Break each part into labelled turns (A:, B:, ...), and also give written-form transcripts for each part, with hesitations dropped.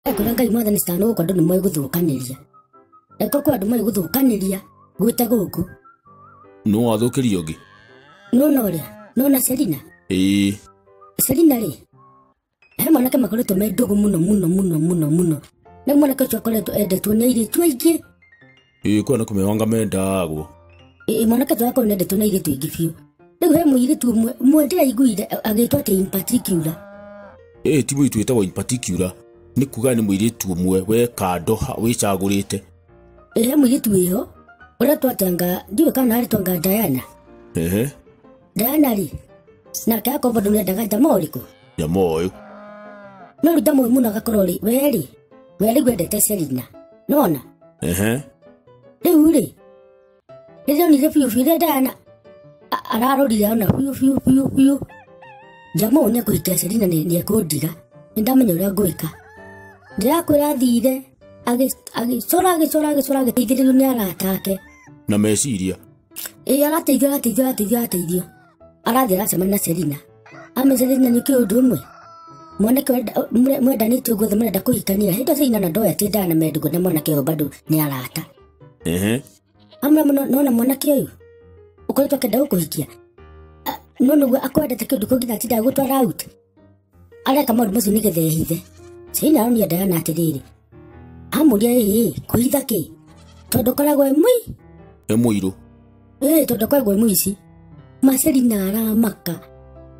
A: Ekora ngai mwathani citano kwa ndu nimwe guthukaniria. Eko kwa ndu mwe guthukaniria gwita guku.
B: No athukirio ngi.
A: No noria, no na Selina. Selina ri. Mwanake makoretwo me ndugu muno. Na mwanake ucio akoretwo endetwo nĩ airĩtu aingĩ.
B: Kwena kumewanga mendagwo.
A: Mwanake ucio akoretwo endetwo nĩ airĩtu aingĩ biũ. Rĩu he mũirĩtu ũmwe ndĩraiguire agĩtwo atĩ in particular.
B: Ti mũirĩtu wĩtagwo in particular. Nĩ kuga nĩ mũirĩtu ũmwe we kando wĩcagũrĩte.
A: He mũirĩtu wĩho ũrĩa twatanga ndiũĩ kana arĩ twanga Diana. Diana ri. Nake akorwo ndũ nĩendaga jamaa ũrĩkũ?
B: Jamaa ũyũ.
A: No rĩu jamaa mũno agakorwo rĩ we gwendete Selina. Nona? Rĩu rĩ. Rĩrĩa onire biũ rĩrĩa Diana ararorire ona biũ. Jamaa ũyũ nĩekũhikia Selina nĩekũndiga. Nĩndamenya ũrĩa ngwĩka. Ndĩrakwĩra athire agĩcora agĩteithĩrĩrio nĩ arata ake.
B: Na meciria.
A: Arateithio. Arathiĩ aracemania na Selina. Selina nĩ kĩũndũ ũmwe. Mwanake mwendanĩtie guothe mũrenda kũhikania. Hĩndĩ Selina na ndoya atĩ Diana mendugo na mwanake ũyũ bado nĩ arata. Nona mwanake ũyũ ũkoretwo akĩenda gũkũhikia. No nĩguo akwendete kĩndũ kĩu nginya atindaga gũtwara out. Areka maũndũ macio nĩgetha ehithe. Selina aronia Diana atĩrĩrĩ. Amũria kũhitha kĩ? Tondũ koragwo
B: mũirũ.
A: Tondũ koragwo mũici. Selina aramaka.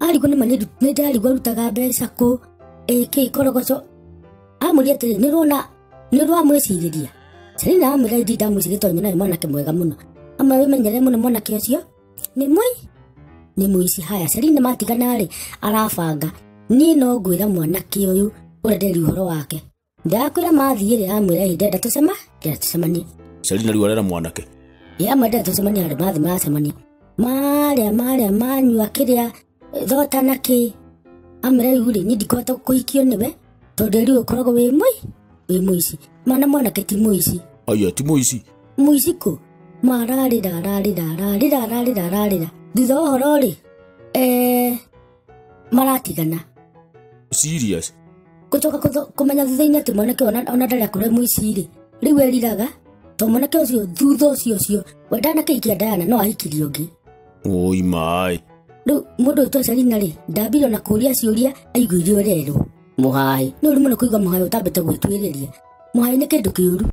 A: Arigwo nĩ ndarigwo arutaga mbeca kũ. Kĩ korogoco. Amũria atĩrĩrĩ nĩrwamwĩcirĩria. Selina amwĩra indi ndamwĩciria tondũ nyona nĩ mwanake mwega mũno. Wĩmenyere mũno mwanake ũcio. Nĩ mũici. Haya Selina matigana rĩ arabanga. Niĩ no ngwĩra mwanake ũyũ ũrĩa nderi ũhoro wake. Ndakwĩra mathiĩ rĩ amwĩra ndenda tũcemanie.
B: Selina rĩu arera mwanake.
A: Amwenda tũcemanie andũ mathiĩ maracemania. Marĩa manyua kĩrĩa thota na kĩ. Amwĩra rĩu rĩ niĩ ndikũhota kũhikio nĩwe tondũ rĩu ũkoragwo wĩ mũici. Mana mwanake ti mũici.
B: Aya ti mũici.
A: Mũici kũ? Mararĩra. Thutha wa ũhoro rĩ maratigana.
B: Serious?
A: Gũcoka kũmenya thutha-inĩ atĩ mwanake ona ndarĩ akorwo mũici rĩ. Rĩu eriraga tondũ mwanake ũcio thutha ũcio we ndanakĩhikia Diana no ahikirie ũngĩ.
B: Oi maĩ.
A: Rĩu mũndũ ũyũ Selina rĩ ndambire na kũria ciũria aiguire ũrerwo. Mũhai. Nĩ ũru mũno kũigua mũhai ũtambĩte gwĩtuĩrĩria. Mũhai nĩ kĩndũ kĩũru.